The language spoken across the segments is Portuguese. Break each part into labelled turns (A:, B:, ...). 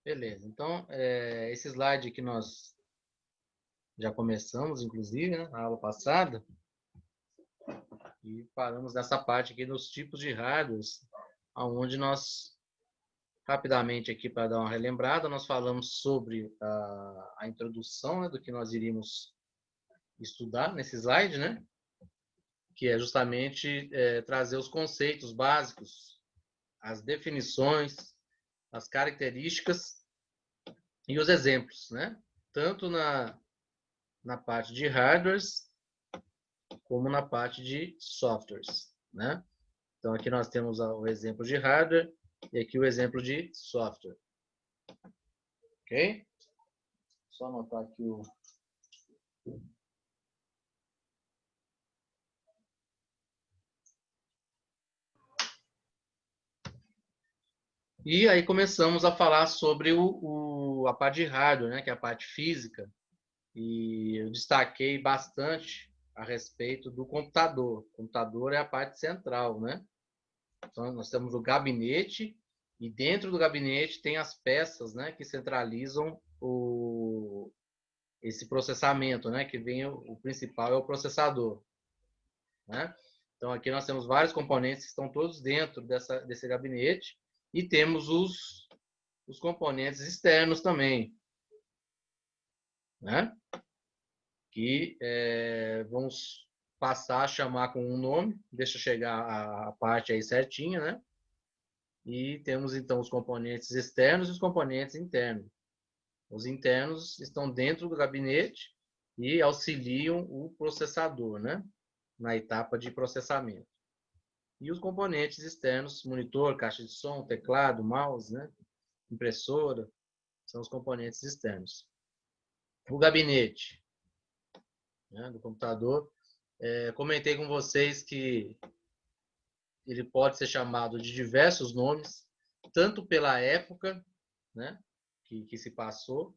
A: Beleza. Então, esse slide que nós já começamos, inclusive, né, na aula passada, e paramos nessa parte aqui nos tipos de hardwares, onde nós, rapidamente aqui para dar uma relembrada, nós falamos sobre a introdução, né, do que nós iríamos estudar nesse slide, né, que é justamente trazer os conceitos básicos, as definições, as características e os exemplos, né, tanto na parte de hardwares como na parte de softwares, né? Então aqui nós temos o exemplo de hardware e aqui o exemplo de software, ok? Só anotar aqui o e aí começamos a falar sobre a parte de hardware, né? Que é a parte física, e eu destaquei bastante a respeito do computador. O computador é a parte central, né? Então, nós temos o gabinete e dentro do gabinete tem as peças, né, que centralizam esse processamento, né, que vem o principal é o processador, né? Então aqui nós temos vários componentes que estão todos dentro desse gabinete e temos os componentes externos também, né? Que vamos passar a chamar com um nome, deixa eu chegar a parte aí certinha, né? E temos então os componentes externos e os componentes internos. Os internos estão dentro do gabinete e auxiliam o processador, né? Na etapa de processamento. E os componentes externos, monitor, caixa de som, teclado, mouse, né? Impressora, são os componentes externos. O gabinete, né, do computador, comentei com vocês que ele pode ser chamado de diversos nomes, tanto pela época, né, que se passou,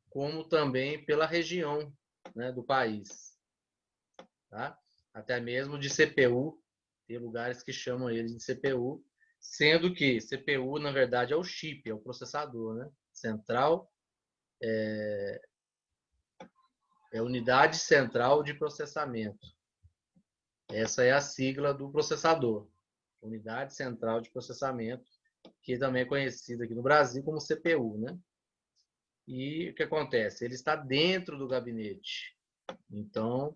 A: como também pela região, né, do país. Tá? Até mesmo de CPU, tem lugares que chamam ele de CPU, sendo que CPU, na verdade, é o chip, é o processador, né? Central é unidade central de processamento. Essa é a sigla do processador, unidade central de processamento, que também é conhecida aqui no Brasil como CPU, né? E o que acontece? Ele está dentro do gabinete, então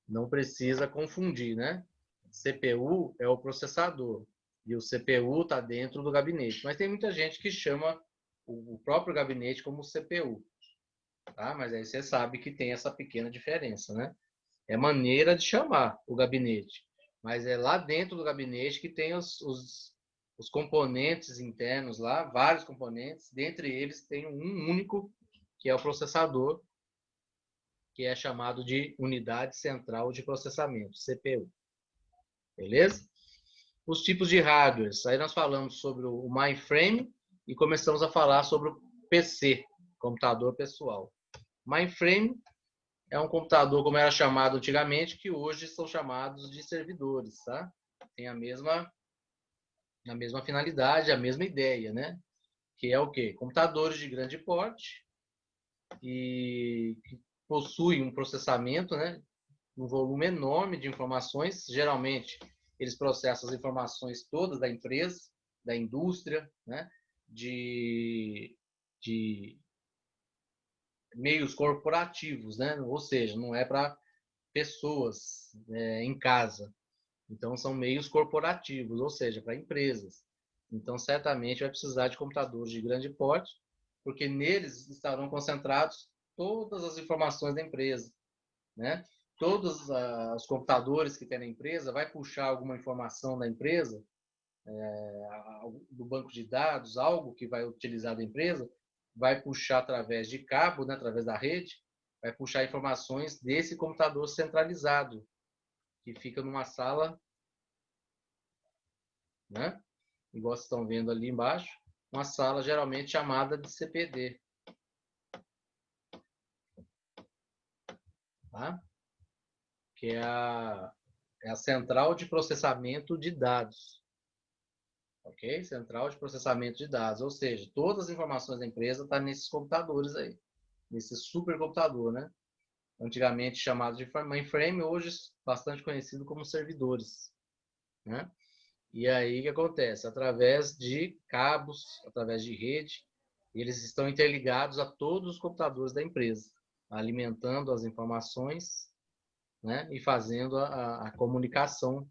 A: não precisa confundir, né? CPU é o processador e o CPU está dentro do gabinete. Mas tem muita gente que chama o próprio gabinete como CPU, tá? Mas aí você sabe que tem essa pequena diferença, né? É maneira de chamar o gabinete, mas é lá dentro do gabinete que tem os componentes internos lá, vários componentes, dentre eles tem um único, que é o processador, que é chamado de unidade central de processamento, CPU. Beleza? Os tipos de hardwares. Aí nós falamos sobre o mainframe e começamos a falar sobre o PC, computador pessoal. Mainframe é um computador, como era chamado antigamente, que hoje são chamados de servidores, tá? Tem a mesma finalidade, a mesma ideia, né? Que é o quê? Computadores de grande porte e que possuem um processamento, né? Um volume enorme de informações. Geralmente, eles processam as informações todas da empresa, da indústria, né? De meios corporativos, né? Ou seja, não é para pessoas em casa. Então, são meios corporativos, ou seja, para empresas. Então, certamente vai precisar de computadores de grande porte, porque neles estarão concentrados todas as informações da empresa, né? Todos os computadores que tem na empresa vai puxar alguma informação da empresa, do banco de dados, algo que vai utilizar da empresa, vai puxar através de cabo, né, através da rede, vai puxar informações desse computador centralizado, que fica numa sala, né? Igual vocês estão vendo ali embaixo, uma sala geralmente chamada de CPD. Tá? Que é a central de processamento de dados. ok? Central de processamento de dados, ou seja, todas as informações da empresa estão nesses computadores aí, nesse supercomputador, né? Antigamente chamado de mainframe, hoje bastante conhecido como servidores, né? E aí o que acontece? Através de cabos, através de rede, eles estão interligados a todos os computadores da empresa, alimentando as informações, né? E fazendo a comunicação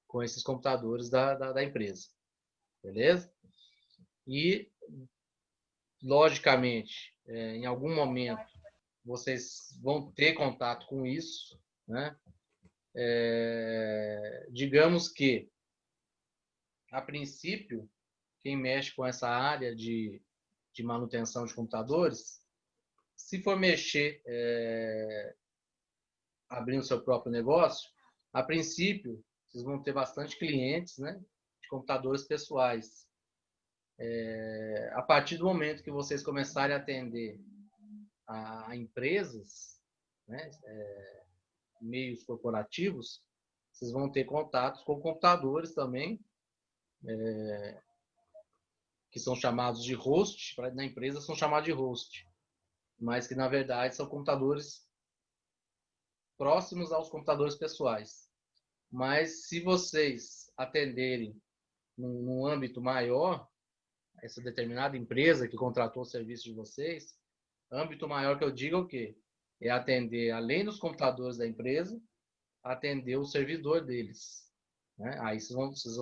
A: com esses computadores da empresa. Beleza? E, logicamente, em algum momento, vocês vão ter contato com isso, né? Digamos que, a princípio, quem mexe com essa área de manutenção de computadores, se for mexer abrindo seu próprio negócio, a princípio, vocês vão ter bastante clientes, né, de computadores pessoais. A partir do momento que vocês começarem a atender a empresas, né, meios corporativos, vocês vão ter contatos com computadores também, que são chamados de host, na empresa são chamados de host, mas que na verdade são computadores próximos aos computadores pessoais. Mas se vocês atenderem num âmbito maior, essa determinada empresa que contratou o serviço de vocês, âmbito maior que eu digo é o quê? É atender, além dos computadores da empresa, atender o servidor deles, né? Aí vocês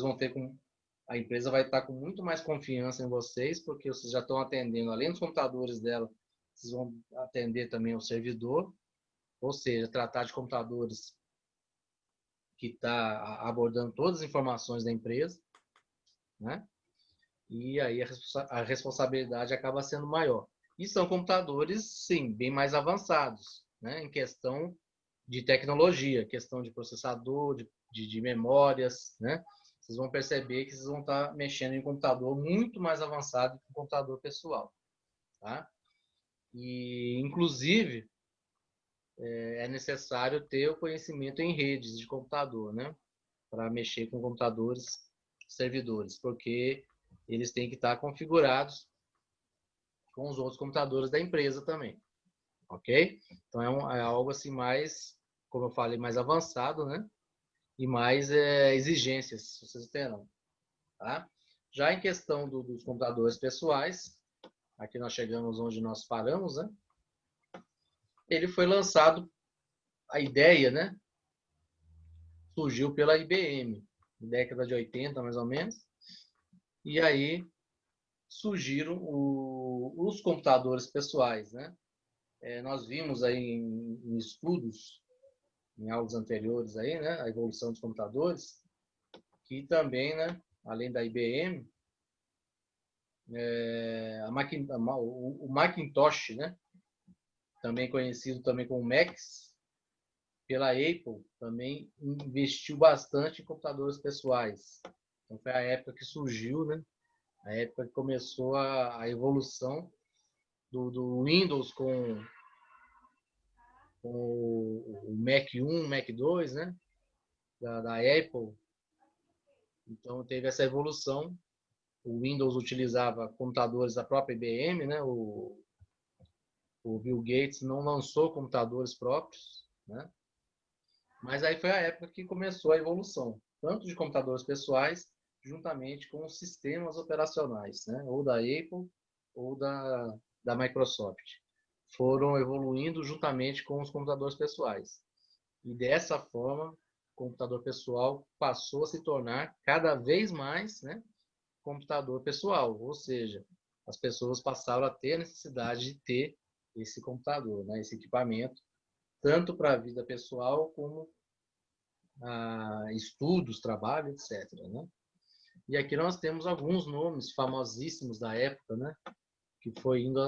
A: vão ter a empresa vai estar com muito mais confiança em vocês, porque vocês já estão atendendo, além dos computadores dela, vocês vão atender também o servidor, ou seja, tratar de computadores que está abordando todas as informações da empresa, né? E aí a responsabilidade acaba sendo maior. E são computadores, sim, bem mais avançados, né? Em questão de tecnologia, questão de processador, de memórias, né? Vocês vão perceber que vocês vão estar mexendo em um computador muito mais avançado que um computador pessoal, tá? E, inclusive, é necessário ter o conhecimento em redes de computador, né? Para mexer com computadores servidores, porque eles têm que estar configurados com os outros computadores da empresa também, ok? Então é algo assim mais, como eu falei, mais avançado, né? E mais exigências vocês terão, tá? Já em questão dos computadores pessoais, aqui nós chegamos onde nós paramos, né? Ele foi lançado, a ideia, né? Surgiu pela IBM, década de 80, mais ou menos, e aí surgiram os computadores pessoais, né? Nós vimos aí em estudos, em aulas anteriores aí, né? A evolução dos computadores, que também, né? Além da IBM, o Macintosh, né? Também conhecido também como Macs, pela Apple, também investiu bastante em computadores pessoais. Então foi a época que surgiu, né? A época que começou a evolução do Windows com o Mac 1, Mac 2, né? Da Apple. Então teve essa evolução. O Windows utilizava computadores da própria IBM, né? O Bill Gates não lançou computadores próprios, né? Mas aí foi a época que começou a evolução, tanto de computadores pessoais, juntamente com os sistemas operacionais, né? Ou da Apple ou da Microsoft. Foram evoluindo juntamente com os computadores pessoais. E dessa forma, o computador pessoal passou a se tornar cada vez mais, né, computador pessoal, ou seja, as pessoas passaram a ter a necessidade de ter esse computador, né, esse equipamento, tanto para a vida pessoal como estudos, trabalho, etc. Né? E aqui nós temos alguns nomes famosíssimos da época, né, que foi indo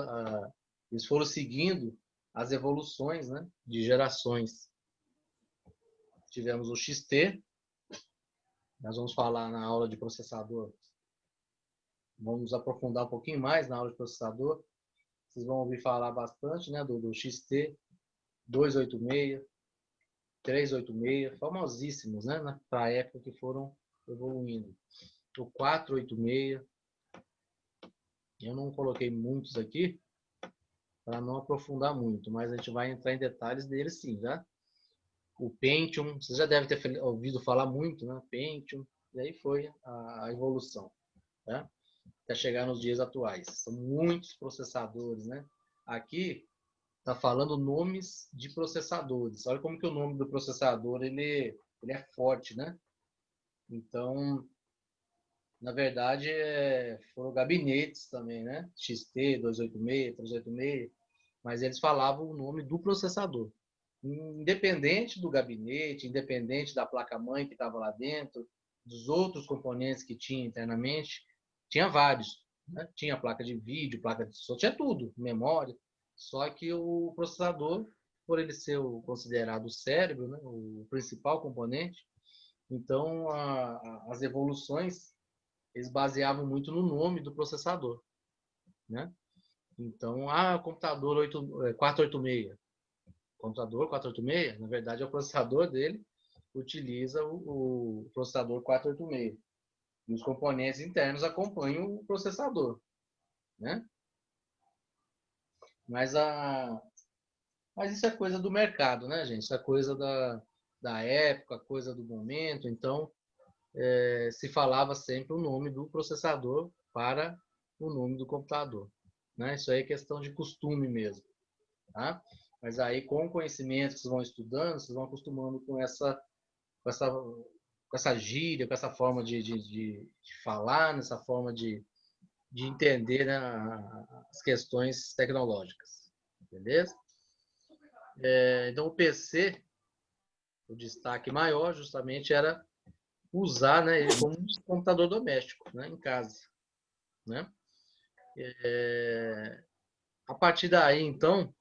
A: eles foram seguindo as evoluções, né, de gerações. Tivemos o XT, nós vamos falar na aula de processador, vamos aprofundar um pouquinho mais na aula de processador. Vocês vão ouvir falar bastante, né, do XT 286, 386, famosíssimos, né, para a época que foram evoluindo. O 486. Eu não coloquei muitos aqui, para não aprofundar muito, mas a gente vai entrar em detalhes dele sim, tá? O Pentium, você já deve ter ouvido falar muito, né? Pentium, e aí foi a evolução, tá? Até chegar nos dias atuais. São muitos processadores, né? Aqui está falando nomes de processadores. Olha como que o nome do processador ele é forte, né? Então, na verdade, foram gabinetes também, né? XT 286, 386, mas eles falavam o nome do processador. Independente do gabinete, independente da placa-mãe que estava lá dentro, dos outros componentes que tinha internamente, tinha vários. Né? Tinha placa de vídeo, placa de som, tinha tudo, memória. Só que o processador, por ele ser considerado o cérebro, né? O principal componente, então as evoluções eles baseavam muito no nome do processador. Né? Então, computador 486. Computador 486, na verdade, é o processador dele, utiliza o processador 486. E os componentes internos acompanham o processador. Né? Mas, mas isso é coisa do mercado, né, gente? Isso é coisa da época, coisa do momento. Então, se falava sempre o nome do processador para o nome do computador. Né? Isso aí é questão de costume mesmo. Tá? Mas aí, com o conhecimento que vocês vão estudando, vocês vão acostumando com essa gíria, com essa forma de falar, nessa forma de entender, né, as questões tecnológicas. Beleza? Então, o PC, o destaque maior justamente era usar, né, ele como um computador doméstico, né, em casa. Né? A partir daí, então,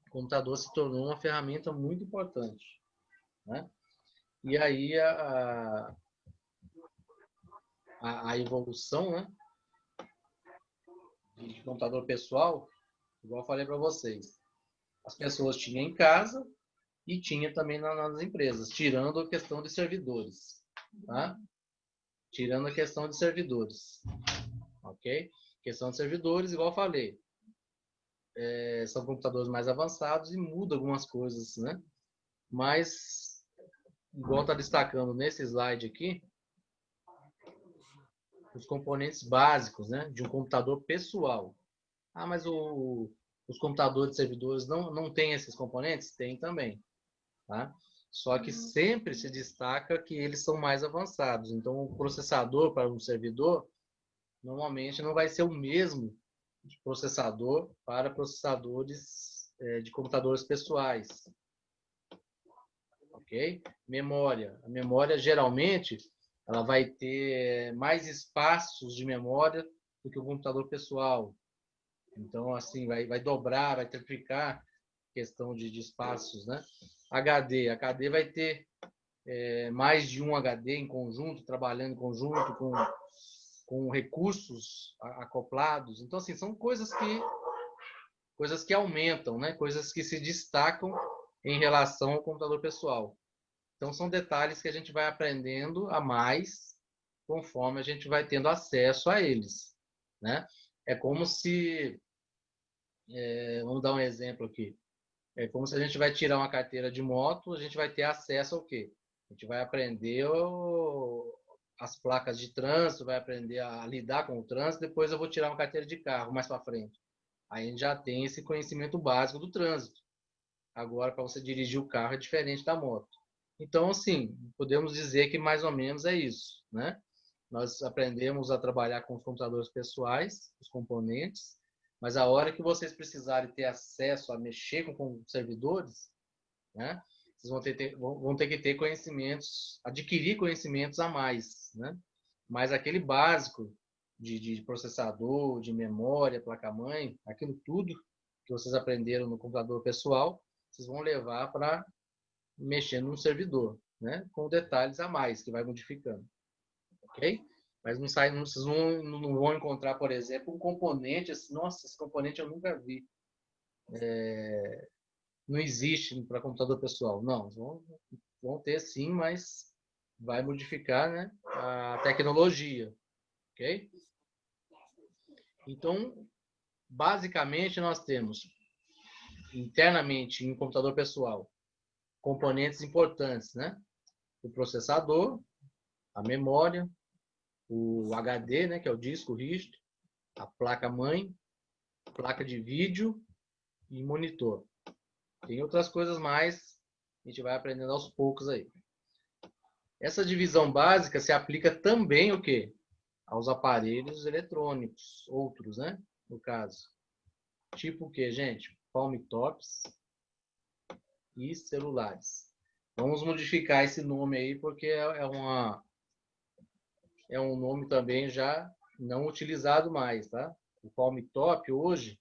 A: o computador se tornou uma ferramenta muito importante. Né? E aí a evolução, né, de computador pessoal, igual eu falei para vocês, as pessoas tinham em casa e tinha também nas empresas, tirando a questão de servidores. Tá? Tirando a questão de servidores. Ok? Questão de servidores, igual eu falei, são computadores mais avançados e muda algumas coisas, né? Mas, igual está destacando nesse slide aqui, os componentes básicos, né, de um computador pessoal. Mas os computadores de servidores não têm esses componentes? Tem também. Tá? Só que sempre se destaca que eles são mais avançados. Então, o processador para um servidor normalmente não vai ser o mesmo processador para processadores de computadores pessoais. Ok? Memória. A memória, geralmente, ela vai ter mais espaços de memória do que o computador pessoal. Então, assim, vai dobrar, vai triplicar questão de espaços, né? HD vai ter mais de um HD em conjunto, trabalhando em conjunto com recursos acoplados. Então, assim, são coisas que aumentam, né? Coisas que se destacam em relação ao computador pessoal. Então, são detalhes que a gente vai aprendendo a mais conforme a gente vai tendo acesso a eles. Né? É como se... vamos dar um exemplo aqui. É como se a gente vai tirar uma carteira de moto, a gente vai ter acesso ao quê? A gente vai aprender as placas de trânsito, vai aprender a lidar com o trânsito, depois eu vou tirar uma carteira de carro mais para frente. Aí a gente já tem esse conhecimento básico do trânsito. Agora, para você dirigir o carro é diferente da moto. Então, assim, podemos dizer que mais ou menos é isso, né? Nós aprendemos a trabalhar com os computadores pessoais, os componentes, mas a hora que vocês precisarem ter acesso a mexer com servidores, né? Vocês vão ter que ter conhecimentos, adquirir conhecimentos a mais, né? Mas aquele básico de processador, de memória, placa-mãe, aquilo tudo que vocês aprenderam no computador pessoal, vocês vão levar para mexer num servidor, né? Com detalhes a mais que vai modificando, ok? Mas vocês não vão encontrar, por exemplo, um componente assim, nossa, esse componente eu nunca vi. Não existe para computador pessoal. Não, vão ter sim, mas vai modificar, né, a tecnologia, ok? Então, basicamente, nós temos internamente em um computador pessoal componentes importantes, né? O processador, a memória, o HD, né, que é o disco rígido, a placa-mãe, placa de vídeo e monitor. Tem outras coisas mais, a gente vai aprendendo aos poucos aí. Essa divisão básica se aplica também o quê? Aos aparelhos eletrônicos, outros, né? No caso. Tipo o quê, gente? Palmtops e celulares. Vamos modificar esse nome aí, porque é um nome também já não utilizado mais, tá? O Palmtop hoje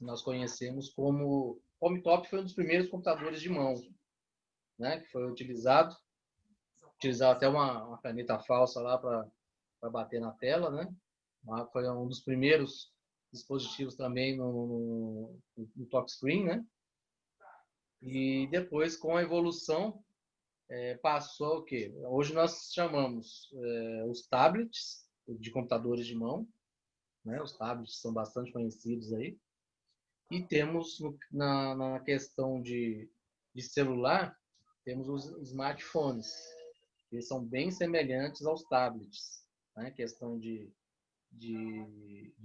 A: nós conhecemos como... O Palmtop foi um dos primeiros computadores de mão, né? Que foi utilizava até uma caneta falsa lá para bater na tela, né? Foi um dos primeiros dispositivos também no touchscreen, né? E depois, com a evolução, passou o quê? Hoje nós chamamos os tablets de computadores de mão, né? Os tablets são bastante conhecidos aí. E temos, na questão de celular, temos os smartphones, que são bem semelhantes aos tablets, né? Questão de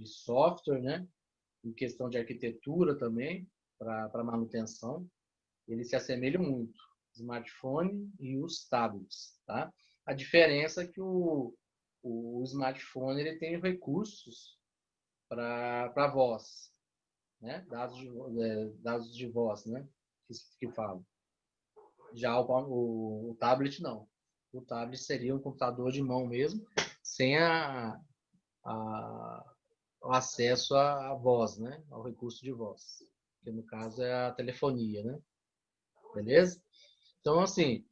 A: software, né? Em questão de arquitetura também, para manutenção, eles se assemelham muito, o smartphone e os tablets, tá? A diferença é que o smartphone ele tem recursos para voz, né? Dados de voz, né? Que falam. Já o tablet não. O tablet seria um computador de mão mesmo, sem o acesso à voz, né? Ao recurso de voz, que no caso é a telefonia, né? Beleza? Então, assim,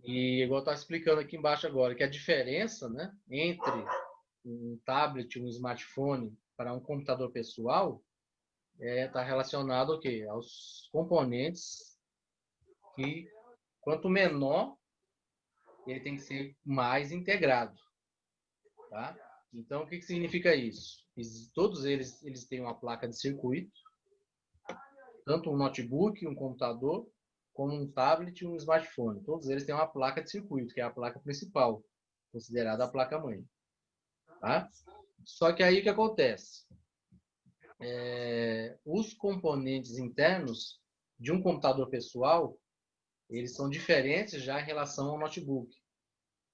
A: e igual eu estava explicando aqui embaixo agora, que a diferença, né, entre um tablet e um smartphone para um computador pessoal está relacionado ao quê? Aos componentes que, quanto menor, ele tem que ser mais integrado, tá? Então, o que significa isso? Todos eles têm uma placa de circuito, tanto um notebook, um computador, como um tablet e um smartphone. Todos eles têm uma placa de circuito, que é a placa principal, considerada a placa-mãe. Tá? Só que aí o que acontece? Os componentes internos de um computador pessoal, eles são diferentes já em relação ao notebook.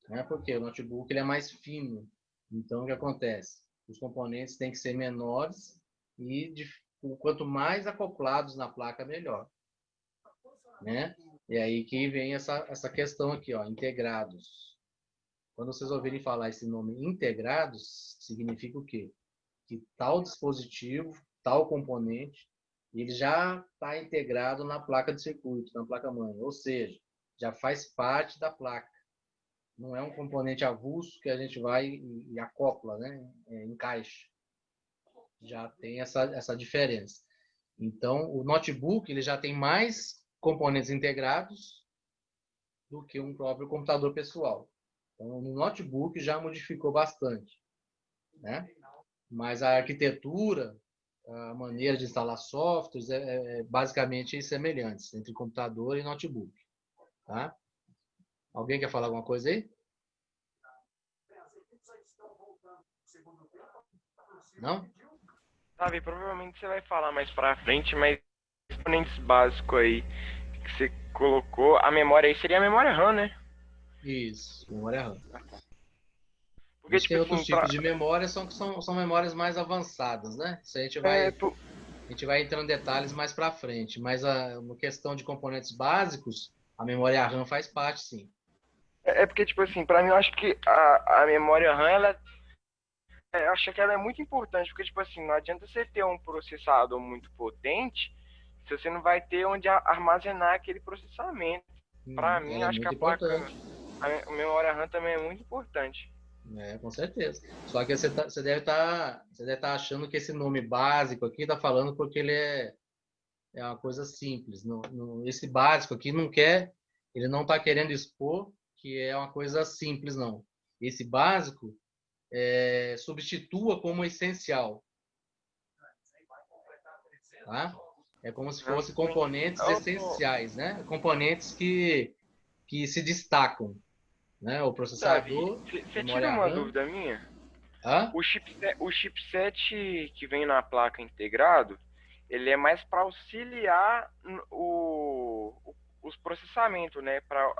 A: Né? Porque o notebook ele é mais fino. Então, o que acontece? Os componentes têm que ser menores e quanto mais acoplados na placa, melhor. Né? E aí que vem essa questão aqui, ó, integrados. Quando vocês ouvirem falar esse nome integrados, significa o quê? Que tal dispositivo, tal componente, ele já está integrado na placa de circuito, na placa-mãe. Ou seja, já faz parte da placa. Não é um componente avulso que a gente vai e acopla, né? Encaixa. Já tem essa diferença. Então, o notebook ele já tem mais componentes integrados do que um próprio computador pessoal. Então, no notebook já modificou bastante, né? Mas a arquitetura, a maneira de instalar softwares é basicamente semelhantes entre computador e notebook, tá? Alguém quer falar alguma coisa aí? Não?
B: Sabe, provavelmente você vai falar mais pra frente, mas componentes básicos aí que você colocou, a memória aí seria a memória RAM, né?
A: Isso, memória RAM. A
B: Porque,
A: gente
B: tipo
A: tem
B: assim,
A: outros tipos de memória, são memórias mais avançadas, né? Isso a gente
B: é,
A: vai entrando em detalhes mais para frente. Mas uma questão de componentes básicos, a memória RAM faz parte, sim.
B: porque, tipo assim, pra mim eu acho que a memória RAM, eu acho que ela é muito importante, porque, tipo assim, não adianta você ter um processador muito potente se você não vai ter onde armazenar aquele processamento. Pra mim,
A: Ela
B: eu
A: é
B: acho que
A: muito importante.
B: a memória RAM também é muito importante.
A: Com certeza. Só que você deve estar achando que esse nome básico aqui está falando porque ele é uma coisa simples. Esse básico aqui não quer ele não está querendo expor que é uma coisa simples, não. Esse básico substitua como essencial. Tá? É como se fossem componentes essenciais, né? Componentes que se destacam. Né? O
B: Davi,
A: processador,
B: você tira
A: memória
B: uma
A: RAM.
B: dúvida minha?
A: Hã?
B: O chipset que vem na placa integrado, ele é mais para auxiliar os processamentos, né? Para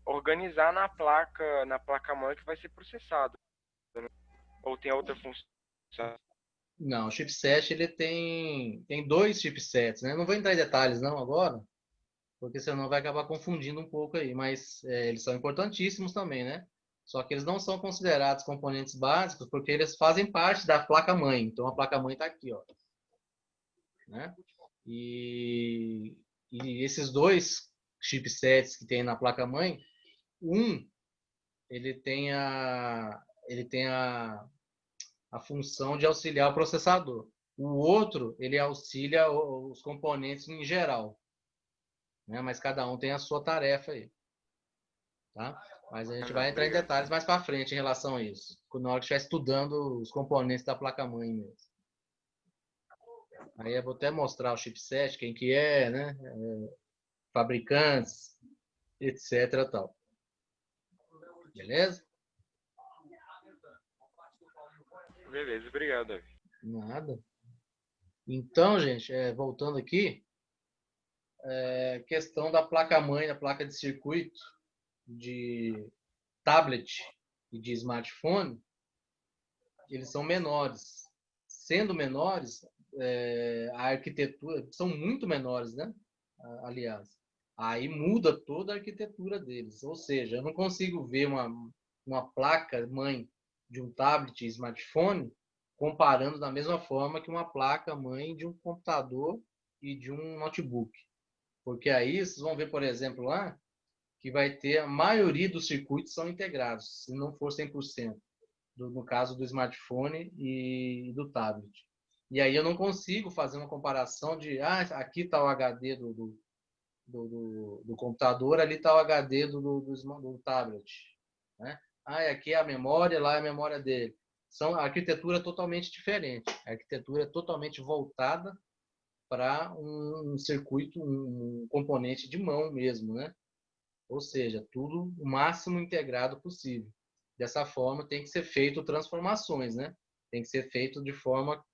B: organizar na placa mãe que vai ser processado. Né? Ou tem outra função?
A: Não, o chipset ele tem dois chipsets, né? Não vou entrar em detalhes não agora, porque senão vai acabar confundindo um pouco aí, mas eles são importantíssimos também, né? Só que eles não são considerados componentes básicos porque eles fazem parte da placa-mãe. Então a placa-mãe está aqui, ó, né? E, esses dois chipsets que tem na placa-mãe, um ele tem a função de auxiliar o processador. O outro, ele auxilia os componentes em geral, né? Mas cada um tem a sua tarefa aí, tá? Mas a gente vai entrar em
B: Obrigado.
A: detalhes mais para frente em relação a isso, na hora que estiver estudando os componentes da placa-mãe mesmo. Aí eu vou até mostrar o chipset, quem que é, né? Fabricantes, etc. Tal. Beleza?
B: Beleza, obrigado, Davi.
A: Nada. Então, gente, voltando aqui, questão da placa-mãe, da placa de circuito de tablet e de smartphone, eles são menores. Sendo menores, a arquitetura, são muito menores, né? Aliás, aí muda toda a arquitetura deles. Ou seja, eu não consigo ver uma placa-mãe de um tablet e smartphone comparando da mesma forma que uma placa-mãe de um computador e de um notebook. Porque aí vocês vão ver, por exemplo, lá, que vai ter a maioria dos circuitos são integrados, se não for 100%, no caso do smartphone e do tablet. E aí eu não consigo fazer uma comparação de, aqui está o HD do computador, ali está o HD do tablet. Né? Aqui é a memória, lá é a memória dele. São arquitetura totalmente diferente. A arquitetura é totalmente voltada para um circuito, um componente de mão mesmo, né? Ou seja, tudo o máximo integrado possível. Dessa forma, tem que ser feito transformações, né? Tem que ser feito de forma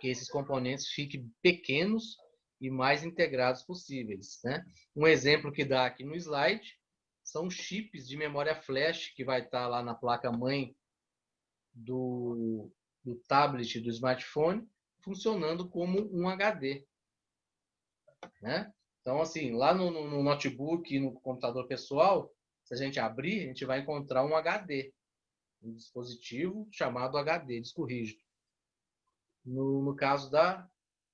A: que esses componentes fiquem pequenos e mais integrados possíveis, né? Um exemplo que dá aqui no slide são chips de memória flash que vai estar lá na placa-mãe do tablet, do smartphone, funcionando como um HD, né? Então, assim, lá no notebook e no computador pessoal, se a gente abrir, a gente vai encontrar um HD, um dispositivo chamado HD, disco rígido. No caso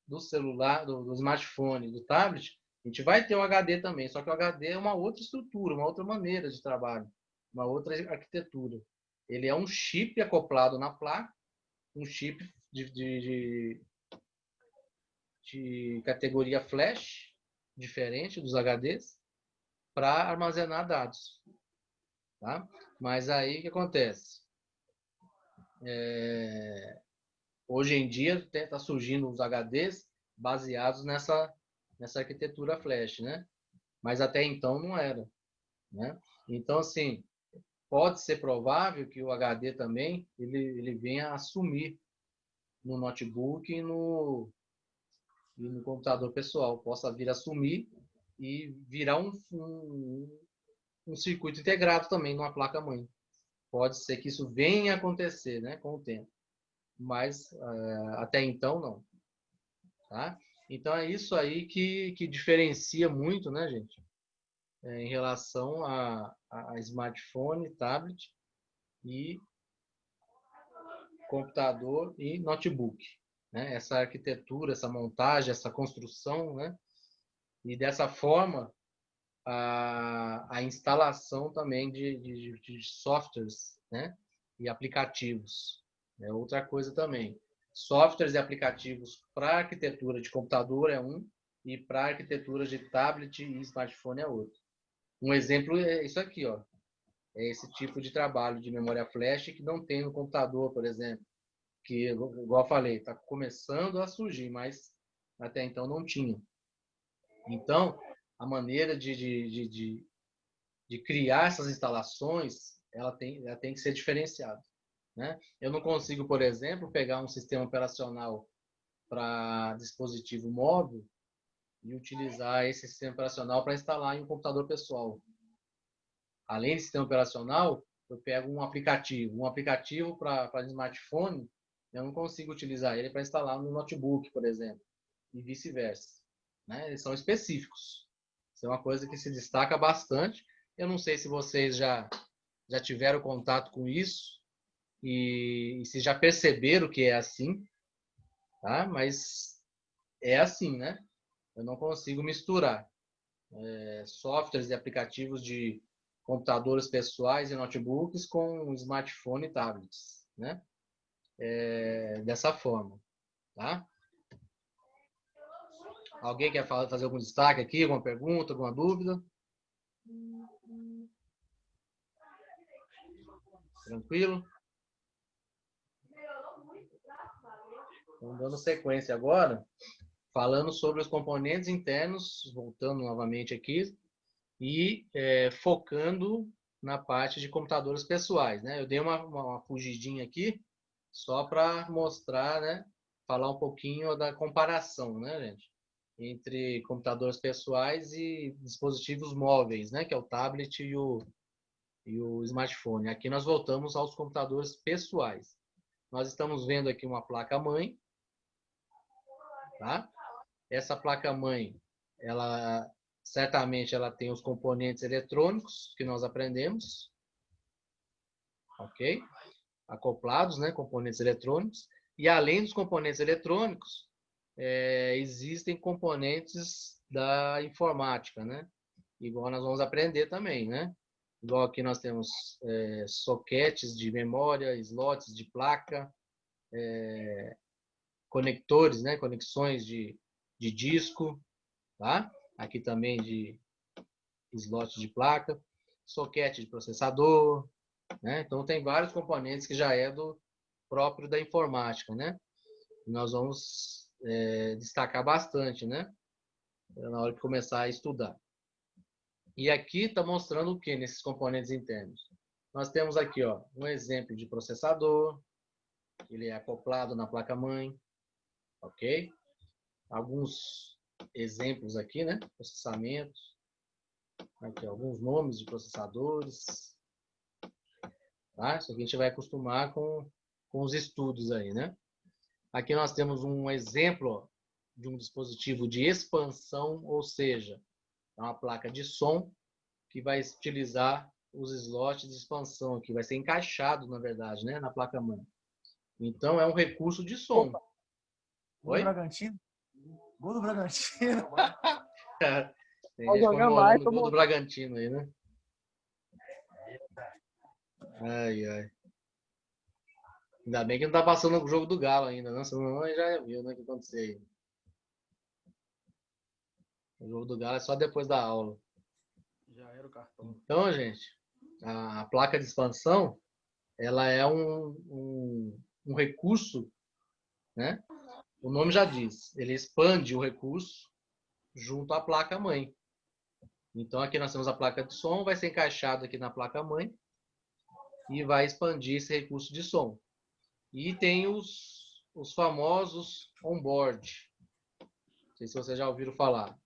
A: do celular, do smartphone, do tablet, a gente vai ter um HD também, só que o HD é uma outra estrutura, uma outra maneira de trabalho, uma outra arquitetura. Ele é um chip acoplado na placa, um chip de categoria flash, diferente dos HDs, para armazenar dados. Tá? Mas aí o que acontece? Hoje em dia está surgindo os HDs baseados nessa arquitetura flash, né? Mas até então não era. Né? Então, assim, pode ser provável que o HD também ele venha a assumir no notebook e no computador pessoal. Possa vir a assumir e virar um circuito integrado também numa placa-mãe. Pode ser que isso venha a acontecer, né, com o tempo. Mas até então não. Tá? Então é isso aí que diferencia muito, né, gente? Em relação a smartphone, tablet e computador e notebook. Né? Essa arquitetura, essa montagem, essa construção, né? E dessa forma a instalação também de softwares, né? E aplicativos. É outra coisa também. Softwares e aplicativos para arquitetura de computador é um, e para arquiteturas de tablet e smartphone é outro. Um exemplo é isso aqui, ó. É esse tipo de trabalho de memória flash que não tem no computador, por exemplo, que, igual eu falei, está começando a surgir, mas até então não tinha. Então, a maneira de criar essas instalações, ela tem que ser diferenciada, né? Eu não consigo, por exemplo, pegar um sistema operacional para dispositivo móvel e utilizar esse sistema operacional para instalar em um computador pessoal. Além de sistema operacional, eu pego um aplicativo para smartphone, eu não consigo utilizar ele para instalar no notebook, por exemplo, e vice-versa, né? Eles são específicos. Isso é uma coisa que se destaca bastante. Eu não sei se vocês já tiveram contato com isso e se já perceberam que é assim, tá? Mas é assim, né? Eu não consigo misturar softwares e aplicativos de computadores pessoais e notebooks com smartphone e tablets, né? Dessa forma, tá? Alguém quer fazer algum destaque aqui, alguma pergunta, alguma dúvida? Tranquilo? Então, dando sequência agora, falando sobre os componentes internos, voltando novamente aqui, e focando na parte de computadores pessoais, né? Eu dei uma fugidinha aqui, só para mostrar, né? Falar um pouquinho da comparação, né, gente? Entre computadores pessoais e dispositivos móveis, né? Que é o tablet e o smartphone. Aqui nós voltamos aos computadores pessoais. Nós estamos vendo aqui uma placa-mãe, tá? Essa placa-mãe, ela certamente ela tem os componentes eletrônicos que nós aprendemos, ok? Acoplados, né? Componentes eletrônicos. E além dos componentes eletrônicos, existem componentes da informática, né? Igual nós vamos aprender também, né? Igual aqui nós temos soquetes de memória, slots de placa, conectores, né? Conexões de disco, tá? Aqui também de slot de placa, soquete de processador, né? Então tem vários componentes que já é do próprio da informática, né? Nós vamos destacar bastante, né? Na hora de começar a estudar. E aqui está mostrando o que nesses componentes internos? Nós temos aqui, ó, um exemplo de processador, ele é acoplado na placa-mãe, ok? Alguns exemplos aqui, né? Processamentos, aqui alguns nomes de processadores, tá? Isso aqui a gente vai acostumar com os estudos aí, né? Aqui nós temos um exemplo ó, de um dispositivo de expansão, ou seja, é uma placa de som que vai utilizar os slots de expansão aqui, vai ser encaixado, na verdade, né, na placa-mãe. Então, é um recurso de som.
C: Opa, gol do
A: Oi?
C: Bragantino. Gol do Bragantino.
A: Tem
C: Vai
A: gente
C: jogar mais,
A: comemorando o gol do Bragantino aí, né? Ai, ai. Ainda bem que não tá passando o jogo do Galo ainda, né? Senão já viu, né, o que aconteceu aí. O jogo do Galo é só depois da aula.
C: Já era o cartão.
A: Então, gente, a placa de expansão, ela é um recurso, né? O nome já diz, ele expande o recurso junto à placa-mãe. Então, aqui nós temos a placa de som, vai ser encaixado aqui na placa-mãe e vai expandir esse recurso de som. E tem os famosos onboard. Não sei se vocês já ouviram falar.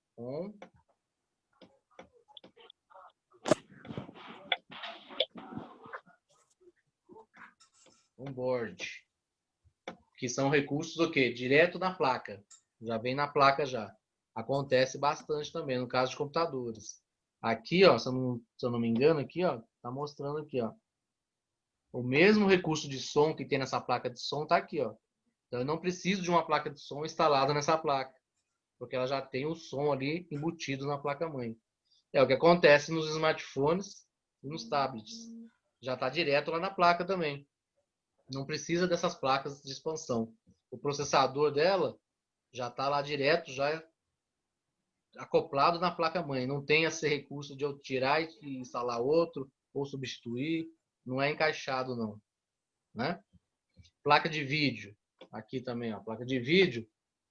A: Onboard. Que são recursos o quê? Direto na placa. Já vem na placa já. Acontece bastante também no caso de computadores. Aqui, ó, se eu não me engano, aqui, ó, tá mostrando aqui, ó. O mesmo recurso de som que tem nessa placa de som tá aqui, ó. Então eu não preciso de uma placa de som instalada nessa placa, porque ela já tem o som ali embutido na placa-mãe. É o que acontece nos smartphones e nos tablets. Já está direto lá na placa também. Não precisa dessas placas de expansão. O processador dela já está lá direto, já acoplado na placa-mãe. Não tem esse recurso de eu tirar e instalar outro ou substituir. Não é encaixado, não. Né? Placa de vídeo. Aqui também, ó. Placa de vídeo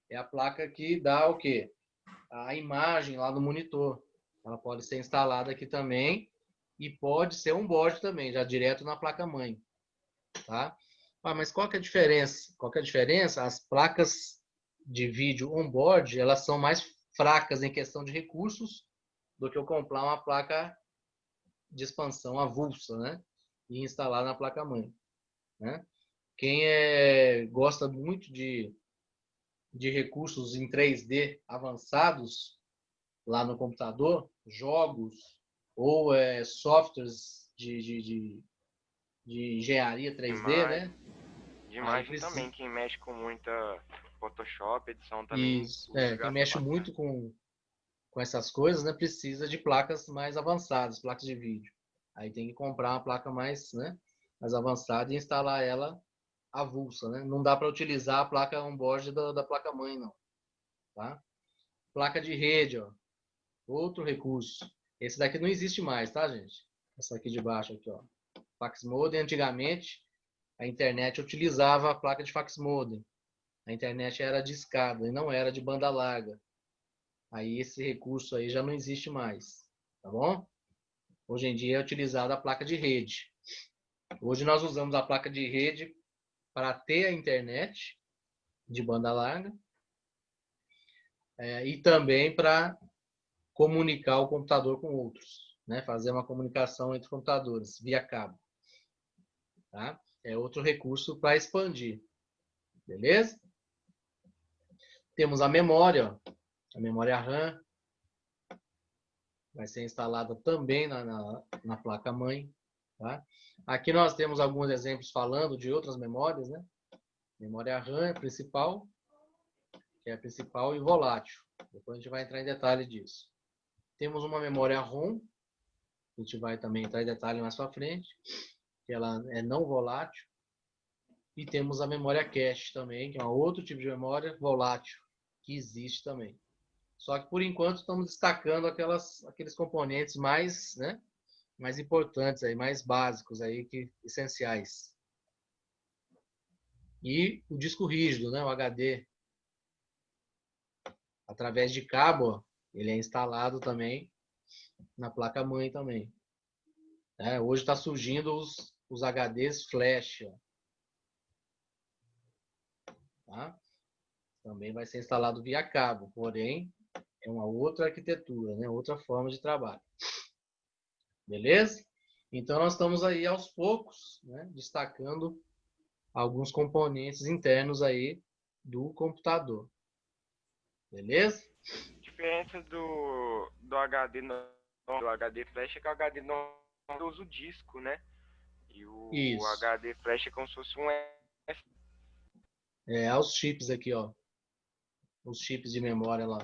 A: é a placa que dá o quê? A imagem lá no monitor. Ela pode ser instalada aqui também e pode ser on-board também, já direto na placa-mãe. Tá? Mas qual que é a diferença? Qual que é a diferença? As placas de vídeo on-board, elas são mais fracas em questão de recursos do que eu comprar uma placa de expansão avulsa, né? E instalar na placa-mãe. Né? Quem gosta muito de recursos em 3D avançados lá no computador, jogos ou softwares de engenharia 3D, né?
B: De imagem também, quem mexe com muita Photoshop, edição também.
A: Isso, quem mexe muito com essas coisas, né, precisa de placas mais avançadas, placas de vídeo. Aí tem que comprar uma placa mais, né, mais avançada e instalar ela avulsa, né? Não dá para utilizar a placa on-board da placa-mãe, não. Tá? Placa de rede, ó. Outro recurso. Esse daqui não existe mais, tá, gente? Essa aqui de baixo, aqui, ó. Fax modem, antigamente, a internet utilizava a placa de fax modem. A internet era de escada e não era de banda larga. Aí esse recurso aí já não existe mais, tá bom? Hoje em dia é utilizada a placa de rede. Hoje nós usamos a placa de rede para ter a internet de banda larga e também para comunicar o computador com outros, né? Fazer uma comunicação entre computadores via cabo. Tá? É outro recurso para expandir. Beleza? Temos a memória, ó. A memória RAM. Vai ser instalada também na placa-mãe. Tá? Aqui nós temos alguns exemplos falando de outras memórias. Né? Memória RAM é a principal, que é a principal e volátil. Depois a gente vai entrar em detalhe disso. Temos uma memória ROM, a gente vai também entrar em detalhe mais para frente, que ela é não volátil. E temos a memória cache também, que é um outro tipo de memória volátil, que existe também. Só que, por enquanto, estamos destacando aqueles componentes mais, né, mais importantes, aí, mais básicos, aí, essenciais. E o disco rígido, né, o HD, através de cabo, ele é instalado também na placa-mãe também. Hoje está surgindo os HDs flash. Tá? Também vai ser instalado via cabo, porém, é uma outra arquitetura, né? Outra forma de trabalho. Beleza? Então, nós estamos aí aos poucos, né? Destacando alguns componentes internos aí do computador. Beleza?
B: A diferença do HD do HD flash é que o HD não usa o disco, né? E o
A: Isso.
B: HD flash é como se fosse um
A: os chips aqui, ó. Os chips de memória lá.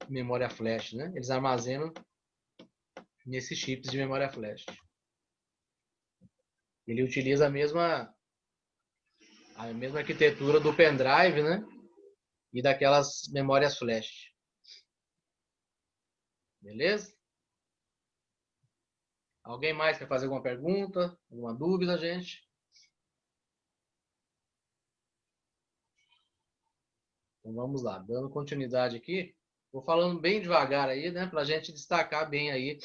A: Memória flash, né? Eles armazenam nesses chips de memória flash. Ele utiliza a mesma arquitetura do pendrive, né? E daquelas memórias flash. Beleza? Alguém mais quer fazer alguma pergunta? Alguma dúvida, gente? Então vamos lá, dando continuidade aqui. Vou falando bem devagar aí, né? Pra gente destacar bem aí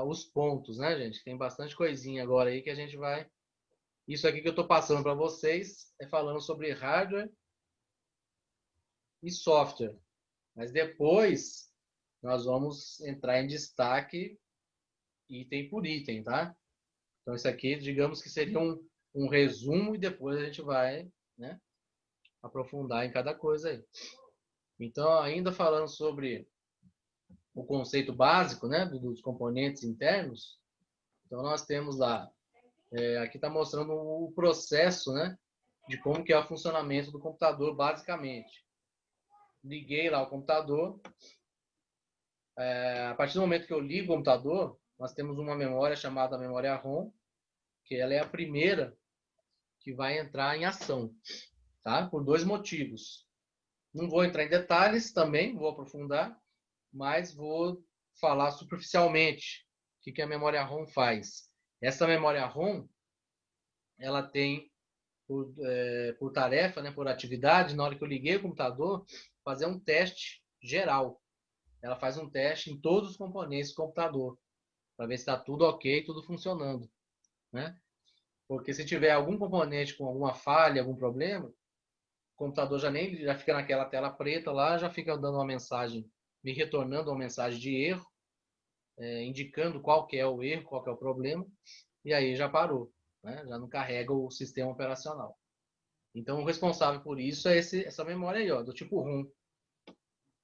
A: os pontos, né, gente? Tem bastante coisinha agora aí que a gente vai... Isso aqui que eu estou passando para vocês é falando sobre hardware e software. Mas depois nós vamos entrar em destaque item por item, tá? Então isso aqui, digamos que seria um resumo e depois a gente vai, né, aprofundar em cada coisa aí. Então, ainda falando sobre o conceito básico, né, dos componentes internos, então nós temos lá, aqui está mostrando o processo, né, de como que é o funcionamento do computador, basicamente. Liguei lá o computador. A partir do momento que eu ligo o computador, nós temos uma memória chamada memória ROM, que ela é a primeira que vai entrar em ação, tá? Por dois motivos. Não vou entrar em detalhes também, vou aprofundar, mas vou falar superficialmente o que a memória ROM faz. Essa memória ROM, ela tem por tarefa, né, por atividade, na hora que eu liguei o computador, fazer um teste geral. Ela faz um teste em todos os componentes do computador, para ver se está tudo ok, tudo funcionando, né? Porque se tiver algum componente com alguma falha, algum problema, o computador já fica naquela tela preta lá, já fica dando uma mensagem, me retornando uma mensagem de erro, indicando qual que é o erro, qual que é o problema, e aí já parou, né? Já não carrega o sistema operacional. Então, o responsável por isso é essa memória aí, ó, do tipo ROM.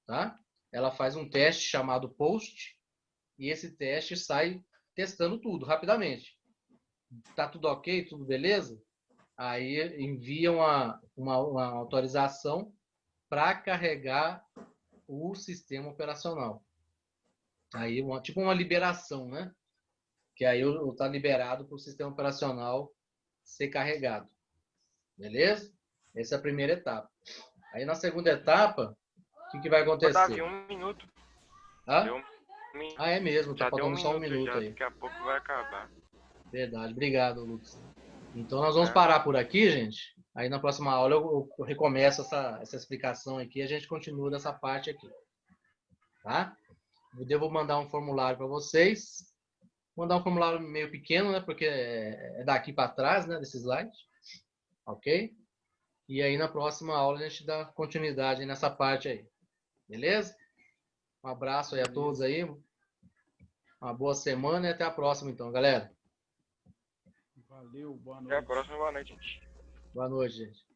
A: Tá? Ela faz um teste chamado POST, e esse teste sai testando tudo rapidamente. Tá tudo ok, tudo beleza? Aí envia uma autorização para carregar o sistema operacional. Aí, tipo uma liberação, né? Que aí está liberado para o sistema operacional ser carregado. Beleza? Essa é a primeira etapa. Aí na segunda etapa, o que vai acontecer?
B: Davi, 1 minuto.
A: Ah?
B: Deu um minuto.
A: É mesmo, tá
B: Já deu
A: faltando só um
B: 1
A: minuto
B: já,
A: aí.
B: daqui a pouco vai acabar.
A: Verdade, obrigado, Lucas. Então nós vamos parar por aqui, gente. Aí na próxima aula eu recomeço essa explicação aqui e a gente continua nessa parte aqui. Tá? Eu devo mandar um formulário para vocês. Vou mandar um formulário meio pequeno, né? Porque é daqui para trás, né? Desse slide. Ok? E aí na próxima aula a gente dá continuidade nessa parte aí. Beleza? Um abraço aí a todos aí. Uma boa semana e até a próxima então, galera.
C: Valeu, boa noite.
B: Até a próxima, boa noite, gente.
A: Boa noite, gente.